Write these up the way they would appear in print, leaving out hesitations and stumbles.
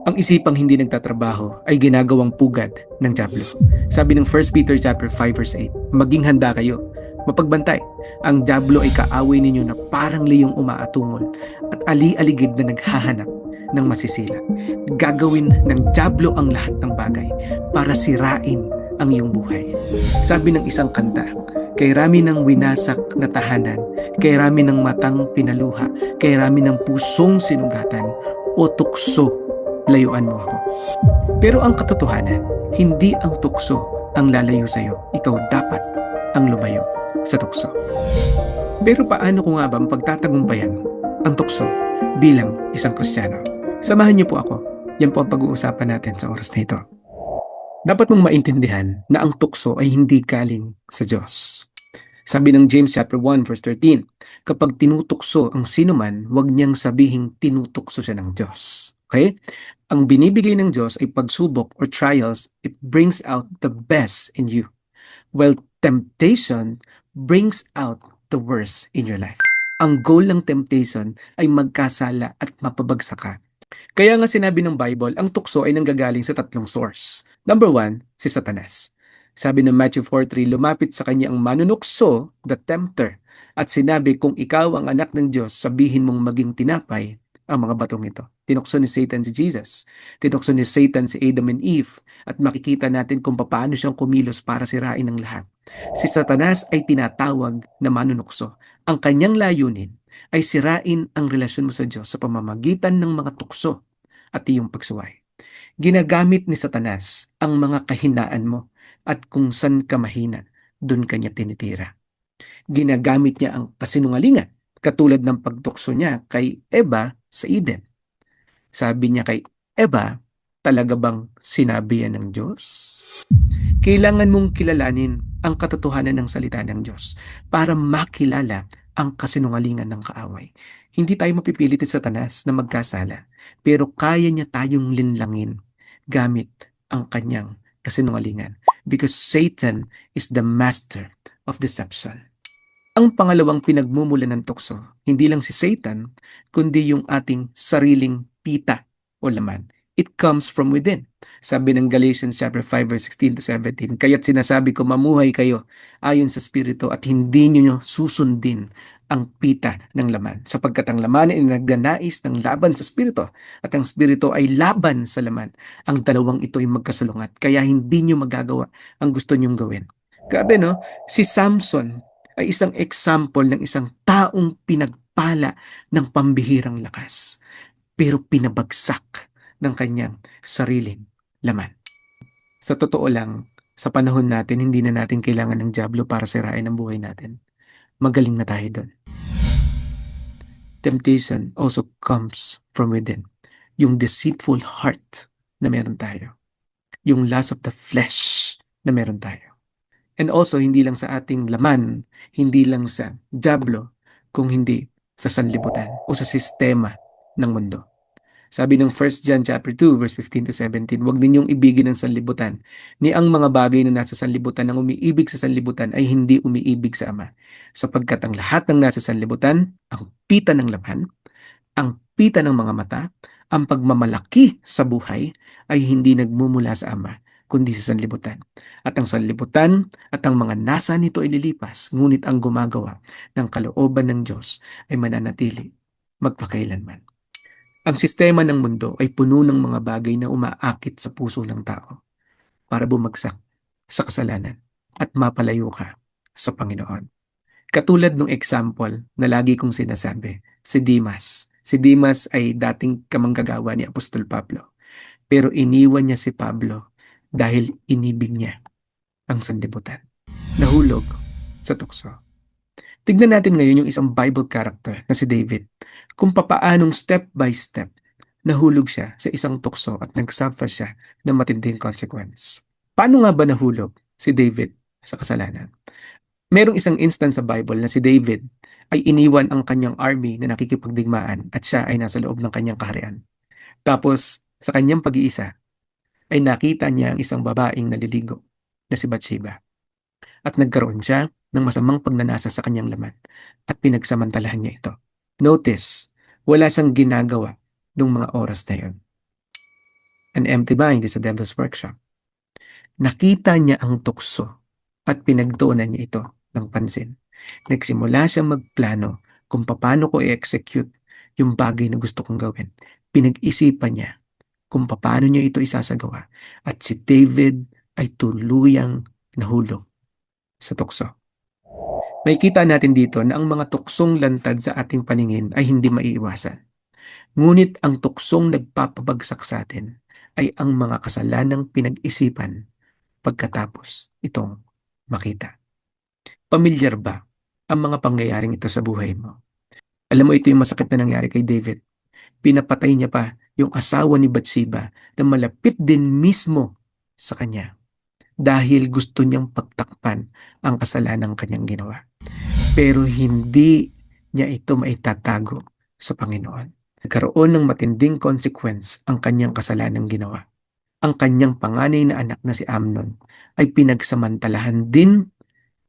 Ang isipang hindi nagtatrabaho ay ginagawang pugad ng dyablo. Sabi ng 1 Peter chapter 5 verse 8, maging handa kayo, mapagbantay. Ang dyablo ay kaaway ninyo na parang leyong umaatungol at ali-aligid na naghahanap ng masisila. Gagawin ng dyablo ang lahat ng bagay para sirain ang iyong buhay. Sabi ng isang kanta, kay rami ng winasak na tahanan, kay rami ng matang pinaluha, kay rami ng pusong sinugatan, o tukso, layuan mo ako. Pero ang katotohanan, hindi ang tukso ang lalayo sa iyo. Ikaw dapat ang lumayo sa tukso. Pero paano ko nga ba mapagtatagumpayan ang tukso bilang isang Kristiyano? Samahan niyo po ako. Yan po ang pag-uusapan natin sa oras na ito. Dapat mong maintindihan na ang tukso ay hindi galing sa Diyos. Sabi ng James chapter 1 verse 13, kapag tinutukso ang sinuman, huwag niyang sabihing tinutukso siya ng Diyos. Okay? Ang binibigay ng Diyos ay pagsubok or trials, it brings out the best in you. While temptation brings out the worst in your life. Ang goal ng temptation ay magkasala at mapabagsak ka. Kaya nga sinabi ng Bible, ang tukso ay nanggagaling sa tatlong source. Number 1, si Satanas. Sabi ng Matthew 4:3, lumapit sa kanya ang manunukso, the tempter, at sinabi, kung ikaw ang anak ng Diyos, sabihin mong maging tinapay ang mga batong ito. Tinukso ni Satan si Jesus. Tinukso ni Satan si Adam and Eve. At makikita natin kung paano siyang kumilos para sirain ang lahat. Si Satanas ay tinatawag na manunukso. Ang kanyang layunin ay sirain ang relasyon mo sa Diyos sa pamamagitan ng mga tukso at iyong pagsuway. Ginagamit ni Satanas ang mga kahinaan mo at kung saan ka mahina, doon kanya tinitira. Ginagamit niya ang kasinungalingan, katulad ng pagtukso niya kay Eva sa Eden. Sabi niya kay Eva, talaga bang sinabi yan ng Diyos? Kailangan mong kilalanin ang katotohanan ng salita ng Diyos para makilala ang kasinungalingan ng kaaway. Hindi tayo mapipilit ni Satanas na magkasala, pero kaya niya tayong linlangin gamit ang kanyang kasinungalingan because Satan is the master of deception. Ang pangalawang pinagmumulan ng tukso, hindi lang si Satan, kundi yung ating sariling pita o laman. It comes from within. Sabi ng Galatians chapter 5 verse 16 to 17, kaya't sinasabi ko mamuhay kayo ayon sa Espiritu at hindi niyo susundin ang pita ng laman. Sapagkat ang laman ay nagnanais ng laban sa Espiritu at ang Espiritu ay laban sa laman. Ang dalawang ito ay magkasalungat kaya hindi niyo magagawa ang gusto niyong gawin. Grabe no? Si Samson ay isang example ng isang taong pinagpala ng pambihirang lakas pero pinabagsak ng kanyang sariling laman. Sa totoo lang, sa panahon natin, hindi na natin kailangan ng dyablo para sirain ang buhay natin. Magaling na tayo doon. Temptation also comes from within. Yung deceitful heart na meron tayo. Yung lust of the flesh na meron tayo. And also, hindi lang sa ating laman, hindi lang sa dyablo, kung hindi sa sanlibutan o sa sistema ng mundo. Sabi ng 1 John chapter 2 verse 15 to 17, huwag ninyong ibigin ang sanlibutan, ni ang mga bagay na nasa sanlibutan ang umiibig sa sanlibutan ay hindi umiibig sa Ama. Sapagkat ang lahat ng nasa sanlibutan, ang pita ng laman, ang pita ng mga mata, ang pagmamalaki sa buhay ay hindi nagmumula sa Ama, kundi sa sanlibutan. At ang sanlibutan at ang mga nasa nito ay lilipas, ngunit ang gumagawa ng kalooban ng Diyos ay mananatili magpakailanman. Ang sistema ng mundo ay puno ng mga bagay na umaakit sa puso ng tao para bumagsak sa kasalanan at mapalayo ka sa Panginoon. Katulad ng example na lagi kong sinasabi, si Dimas. Si Dimas ay dating kamanggagawa ni Apostol Pablo. Pero iniwan niya si Pablo dahil inibig niya ang sanlibutan. Nahulog sa tukso. Tignan natin ngayon yung isang Bible character na si David. Kung papaanong step by step nahulog siya sa isang tukso at nagsuffer siya ng matinding consequence. Paano nga ba nahulog si David sa kasalanan? Merong isang instance sa Bible na si David ay iniwan ang kanyang army na nakikipagdigmaan at siya ay nasa loob ng kanyang kaharian. Tapos sa kanyang pag-iisa ay nakita niya ang isang babaeng naliligo na si Bathsheba. At nagkaroon siya ng masamang pagnanasa sa kanyang laman at pinagsamantalahan niya ito. Notice, wala siyang ginagawa nung mga oras na yun. An empty mind is a devil's workshop. Nakita niya ang tukso at pinagtuunan niya ito ng pansin. Nagsimula siyang magplano kung paano ko i-execute yung bagay na gusto kong gawin. Pinag-isipan niya kung paano niya ito isasagawa. At si David ay tuluyang nahulog sa tukso. Makikita natin dito na ang mga tuksong lantad sa ating paningin ay hindi maiiwasan. Ngunit ang tuksong nagpapabagsak sa atin ay ang mga kasalanang pinag-isipan pagkatapos itong makita. Pamilyar ba ang mga pangyayaring ito sa buhay mo? Alam mo, ito yung masakit na nangyari kay David. Pinapatay niya pa yung asawa ni Bathsheba na malapit din mismo sa kanya dahil gusto niyang pagtakpan ang kasalanang kanyang ginawa. Pero hindi niya ito maitatago sa Panginoon. Nagkaroon ng matinding consequence ang kanyang kasalanang ginawa. Ang kanyang panganay na anak na si Amnon ay pinagsamantalahan din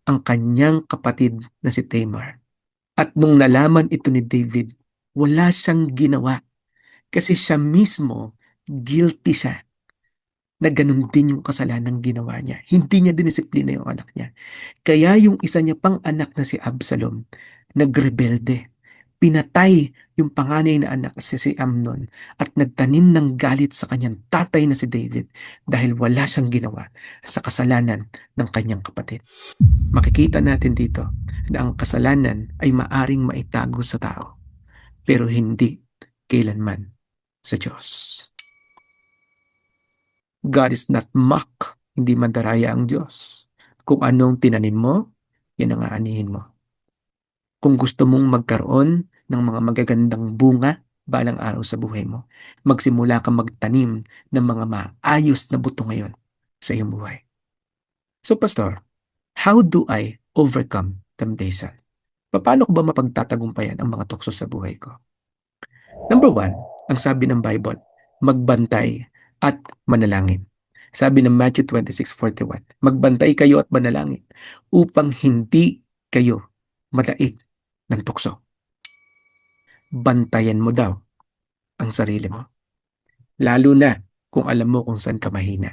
ang kanyang kapatid na si Tamar. At nung nalaman ito ni David, wala siyang ginawa kasi siya mismo guilty siya na ganun din yung kasalanang ginawa niya. Hindi niya dinisiplina yung anak niya. Kaya yung isa niya pang anak na si Absalom, nagrebelde. Pinatay yung panganay na anak si Amnon at nagtanim ng galit sa kanyang tatay na si David dahil wala siyang ginawa sa kasalanan ng kanyang kapatid. Makikita natin dito na ang kasalanan ay maaring maitago sa tao pero hindi kailanman sa Diyos. God is not mocked, hindi mandaraya ang Diyos. Kung anong tinanim mo, yan ang aanihin mo. Kung gusto mong magkaroon ng mga magagandang bunga balang araw sa buhay mo, magsimula kang magtanim ng mga maayos na buto ngayon sa iyong buhay. So, Pastor, how do I overcome temptation? Paano ko ba mapagtatagumpayan ang mga tukso sa buhay ko? Number 1, ang sabi ng Bible, magbantay at manalangin. Sabi ng Matthew 26:41, magbantay kayo at manalangin upang hindi kayo madaig ng tukso. Bantayan mo daw ang sarili mo. Lalo na kung alam mo kung saan ka mahina.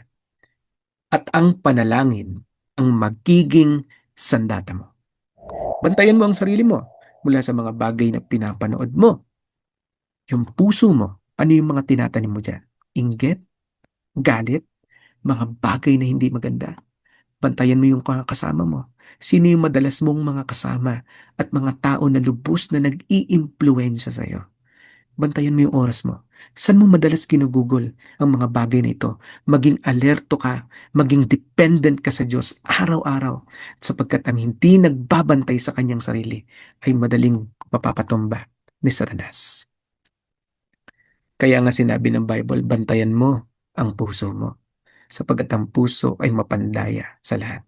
At ang panalangin ang magiging sandata mo. Bantayan mo ang sarili mo mula sa mga bagay na pinapanood mo. Yung puso mo, ano yung mga tinatanim mo dyan? Inggit? Galit? Mga bagay na hindi maganda? Bantayan mo yung kasama mo. Sino yung madalas mong mga kasama at mga tao na lubos na nag-i-impluensya sa'yo? Bantayan mo yung oras mo. Saan mo madalas ginugugol ang mga bagay na ito? Maging alerto ka, maging dependent ka sa Diyos araw-araw sapagkat ang hindi nagbabantay sa kanyang sarili ay madaling mapapatumba ni Satanas. Kaya nga sinabi ng Bible, bantayan mo ang puso mo sapagkat ang puso ay mapandaya sa lahat.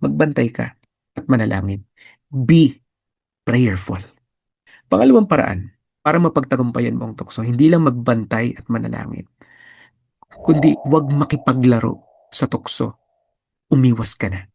Magbantay ka at manalangin. Be prayerful. Pangalawang paraan, para mapagtagumpayan mo ang tukso, hindi lang magbantay at manalangin, kundi huwag makipaglaro sa tukso. Umiwas ka na.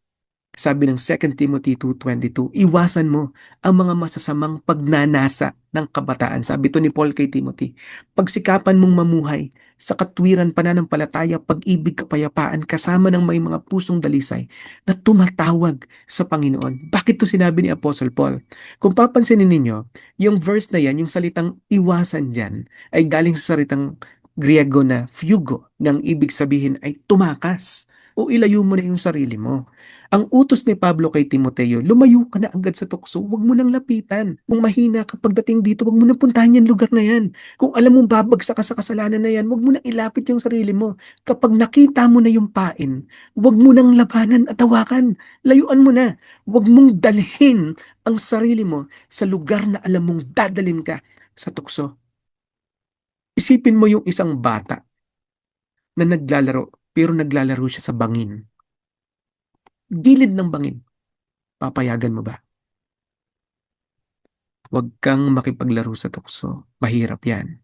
Sabi ng 2 Timothy 2:22, iwasan mo ang mga masasamang pagnanasa ng kabataan. Sabi to ni Paul kay Timothy, pagsikapan mong mamuhay sa katwiran, pananampalataya, pag-ibig, kapayapaan, kasama ng may mga pusong dalisay na tumatawag sa Panginoon. Bakit to sinabi ni Apostle Paul? Kung papansinin ninyo, yung verse na yan, yung salitang iwasan dyan, ay galing sa salitang Griego na fugo, nang ibig sabihin ay tumakas o ilayo mo na yung sarili mo. Ang utos ni Pablo kay Timoteo, lumayo ka na agad sa tukso, huwag mo nang lapitan. Kung mahina ka pagdating dito, huwag mo nang puntahan yung lugar na yan. Kung alam mong babagsak ka sa kasalanan na yan, huwag mo nang ilapit yung sarili mo. Kapag nakita mo na yung pain, huwag mo nang labanan at hawakan. Layuan mo na. Huwag mong dalhin ang sarili mo sa lugar na alam mong dadalhin ka sa tukso. Isipin mo yung isang bata na naglalaro, pero naglalaro siya sa bangin. Gilid ng bangin. Papayagan mo ba? Huwag kang makipaglaro sa tukso. Mahirap yan.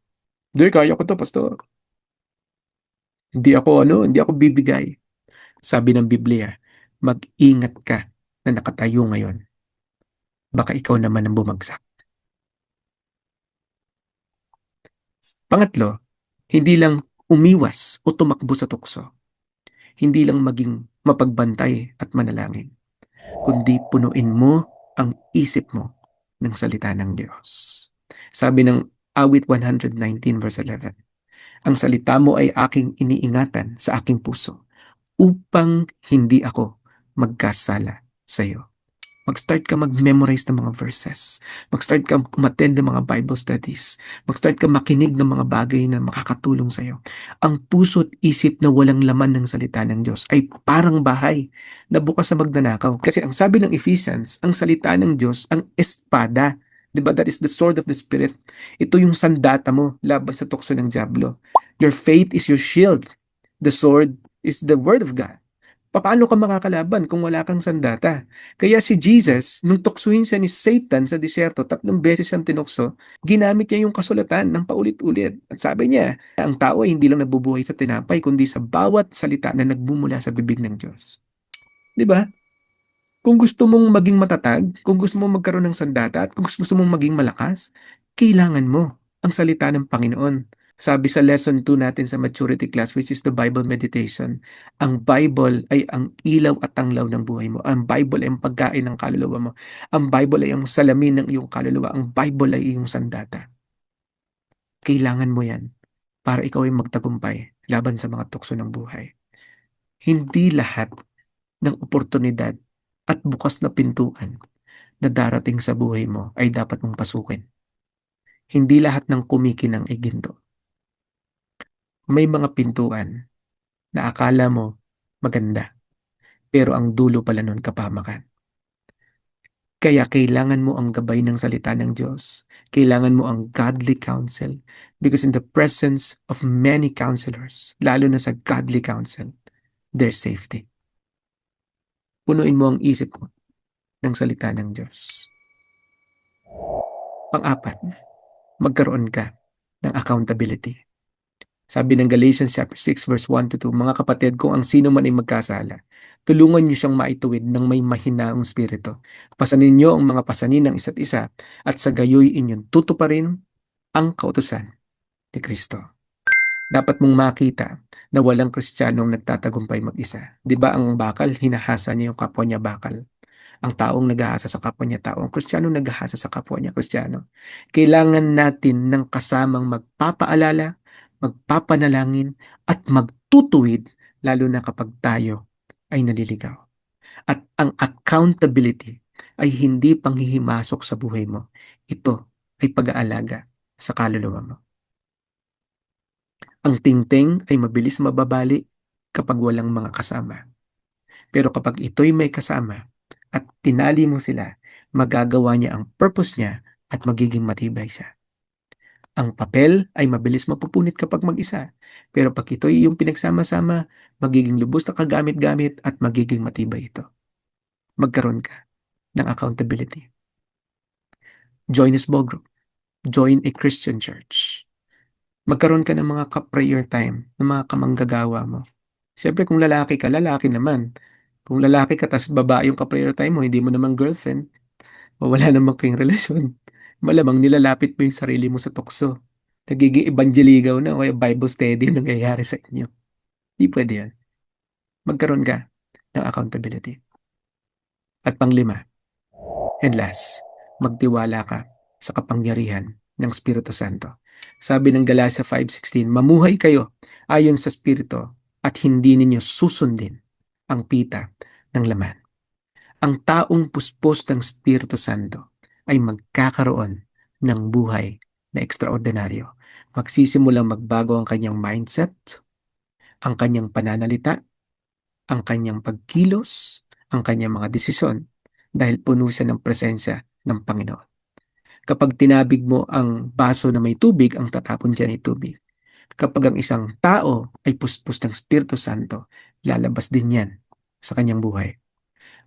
Hindi, kaya ko to, pastor. Hindi ako bibigay. Sabi ng Biblia, mag-ingat ka na nakatayo ngayon. Baka ikaw naman ang bumagsak. Pangatlo, hindi lang umiwas o tumakbo sa tukso. Hindi lang maging mapagbantay at manalangin, kundi punuin mo ang isip mo ng salita ng Diyos. Sabi ng Awit 119 verse 11, ang salita mo ay aking iniingatan sa aking puso upang hindi ako magkasala sa iyo. Mag-start ka mag-memorize ng mga verses. Mag-start ka umattend ng mga Bible studies. Mag-start ka makinig ng mga bagay na makakatulong sa iyo. Ang puso't isip na walang laman ng salita ng Diyos ay parang bahay na bukas sa magnanakaw. Kasi ang sabi ng Ephesians, ang salita ng Diyos, ang espada. Diba? That is the sword of the Spirit. Ito yung sandata mo laban sa tukso ng diablo. Your faith is your shield. The sword is the word of God. Paano ka makakalaban kung wala kang sandata? Kaya si Jesus, nung tuksuhin siya ni Satan sa disyerto, 3 beses siyang tinukso, ginamit niya yung kasulatan ng paulit-ulit. At sabi niya, ang tao ay hindi lang nabubuhay sa tinapay, kundi sa bawat salita na nagbumula sa bibig ng Diyos. Di ba? Kung gusto mong maging matatag, kung gusto mong magkaroon ng sandata, at kung gusto mong maging malakas, kailangan mo ang salita ng Panginoon. Sabi sa lesson 2 natin sa maturity class, which is the Bible meditation, ang Bible ay ang ilaw at tanglaw ng buhay mo. Ang Bible ay ang pagkain ng kaluluwa mo. Ang Bible ay ang salamin ng iyong kaluluwa. Ang Bible ay iyong sandata. Kailangan mo yan para ikaw ay magtagumpay laban sa mga tukso ng buhay. Hindi lahat ng oportunidad at bukas na pintuan na darating sa buhay mo ay dapat mong pasukin. Hindi lahat ng kumikinang ay ginto. May mga pintuan na akala mo maganda, pero ang dulo pala nun kapamakan. Kaya kailangan mo ang gabay ng salita ng Diyos. Kailangan mo ang godly counsel. Because in the presence of many counselors, lalo na sa godly counsel, there's safety. Punuin mo ang isip mo ng salita ng Diyos. Pang-apat, magkaroon ka ng accountability. Sabi ng Galatians chapter 6 verse 1 to 2, mga kapatid, kung ang sino man ay magkasala, tulungan niyo siyang maituwid ng may mahinaong spirito. Pasanin niyo ang mga pasanin ng isa't isa at sa gayoy inyong tutuparin ang kautusan ni Kristo. Dapat mong makita na walang Kristiyanong nagtatagumpay mag-isa. Di ba ang bakal, hinahasa niya yung kapwa niya bakal. Ang taong naghahasa sa kapwa niya tao. Ang Kristiyano naghahasa sa kapwa niya Kristiyano. Kailangan natin ng kasamang magpapaalala, magpapanalangin, at magtutuwid lalo na kapag tayo ay naliligaw. At ang accountability ay hindi panghihimasok sa buhay mo. Ito ay pag-aalaga sa kaluluwa mo. Ang tingting ay mabilis mababali kapag walang mga kasama. Pero kapag ito'y may kasama at tinali mo sila, magagawa niya ang purpose niya at magiging matibay siya. Ang papel ay mabilis mapupunit kapag mag-isa. Pero pag ito'y yung pinagsama-sama, magiging lubos na kagamit-gamit at magiging matibay ito. Magkaroon ka ng accountability. Join a small group. Join a Christian church. Magkaroon ka ng mga ka-prayer time, ng mga kamanggagawa mo. Siyempre kung lalaki ka, lalaki naman. Kung lalaki ka, tas babae yung ka-prayer time mo, hindi mo naman girlfriend, o wala namang kayong relasyon, malamang nilalapit mo yung sarili mo sa tukso. Nagiging evanggeligaw na o Bible study ang nangyayari sa inyo. Hindi pwede yan. Magkaroon ka ng accountability. At pang-5, and last, magtiwala ka sa kapangyarihan ng Espiritu Santo. Sabi ng Galatia 5:16, mamuhay kayo ayon sa Espiritu at hindi ninyo susundin ang pita ng laman. Ang taong puspos ng Espiritu Santo ay magkakaroon ng buhay na ekstraordinaryo. Magsisimulang magbago ang kanyang mindset, ang kanyang pananalita, ang kanyang pagkilos, ang kanyang mga desisyon dahil puno siya ng presensya ng Panginoon. Kapag tinabig mo ang baso na may tubig, ang tatapon dyan ay tubig. Kapag ang isang tao ay puspos ng Espiritu Santo, lalabas din yan sa kanyang buhay.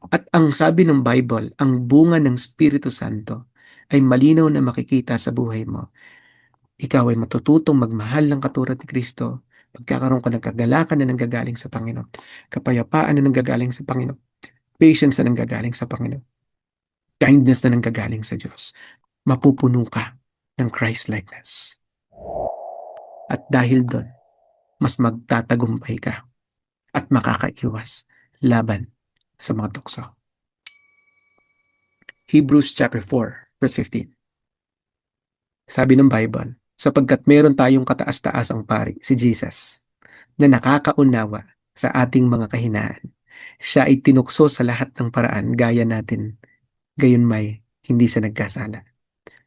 At ang sabi ng Bible, ang bunga ng Espiritu Santo ay malinaw na makikita sa buhay mo. Ikaw ay matututong magmahal ng katulad ni Kristo, magkakaroon ka ng kagalakan na nanggagaling sa Panginoon, kapayapaan na nanggagaling sa Panginoon, patience na nanggagaling sa Panginoon, kindness na nanggagaling sa Diyos. Mapupuno ka ng Christ-likeness. At dahil doon, mas magtatagumpay ka at makakaiwas laban sa mga tukso. Hebrews chapter 4, verse 15. Sabi ng Bible, sapagkat meron tayong kataas-taasang pari, si Jesus, na nakakaunawa sa ating mga kahinaan. Siya ay tinukso sa lahat ng paraan gaya natin, gayon may hindi siya nagkasala.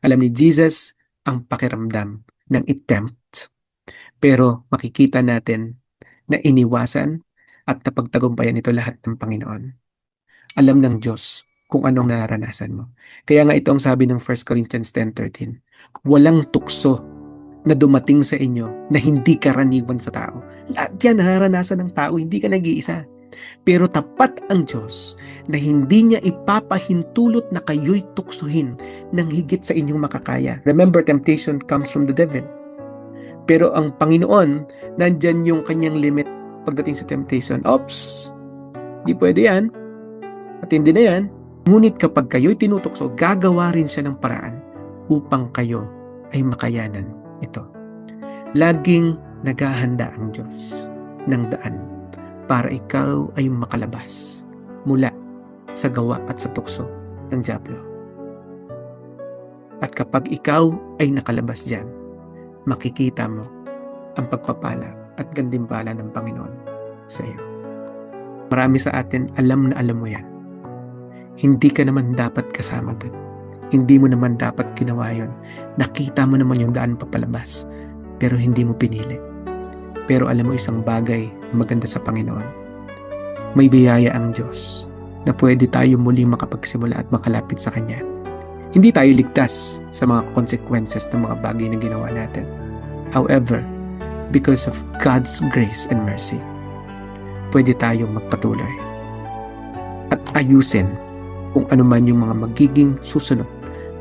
Alam ni Jesus ang pakiramdam ng attempt, pero makikita natin na iniwasan at napagtagumpayan ito lahat ng Panginoon. Alam ng Diyos kung anong nararanasan mo. Kaya nga ito ang sabi ng 1 Corinthians 10:13. Walang tukso na dumating sa inyo na hindi karaniwan sa tao. Lahat yan nararanasan ng tao, hindi ka nag-iisa. Pero tapat ang Diyos na hindi niya ipapahintulot na kayo'y tuksohin ng higit sa inyong makakaya. Remember, temptation comes from the devil. Pero ang Panginoon, nandyan yung kanyang limit pagdating sa temptation. Oops! Di pwede yan. Matindi na yan. Ngunit kapag kayo'y tinutokso, gagawa rin siya ng paraan upang kayo ay makayanan ito. Laging naghahanda ang Diyos ng daan para ikaw ay makalabas mula sa gawa at sa tukso ng dyablo. At kapag ikaw ay nakalabas dyan, makikita mo ang pagpapala at gantimpala ng Panginoon sa iyo. Marami sa atin alam na alam mo yan. Hindi ka naman dapat kasama doon. Hindi mo naman dapat ginawa yun. Nakita mo naman yung daan papalabas, pero hindi mo pinili. Pero alam mo isang bagay maganda sa Panginoon. May biyaya ang Diyos na pwede tayo muling makapagsimula at makalapit sa Kanya. Hindi tayo ligtas sa mga consequences ng mga bagay na ginawa natin. However, because of God's grace and mercy, pwede tayong magpatuloy at ayusin kung ano man yung mga magiging susunod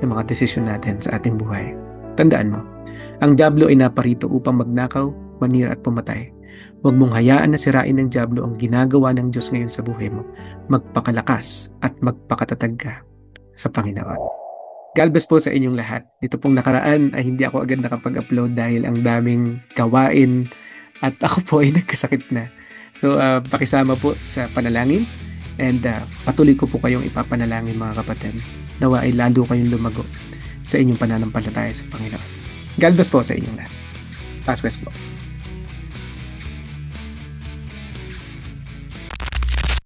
na mga desisyon natin sa ating buhay. Tandaan mo, ang dyablo ay naparito upang magnakaw, manira at pumatay. Huwag mong hayaan na sirain ng dyablo ang ginagawa ng Diyos ngayon sa buhay mo. Magpakalakas at magpakatatag ka sa Panginoon. God bless po sa inyong lahat. Dito pong nakaraan ay hindi ako agad nakapag-upload dahil ang daming gawain at ako po ay nagkasakit na. So, pakisama po sa panalangin and patuloy ko po kayong ipapanalangin mga kapatid. Nawa ay lalo kayong lumago sa inyong pananampalataya sa Panginoon. God bless po sa inyong lahat. Paswes po.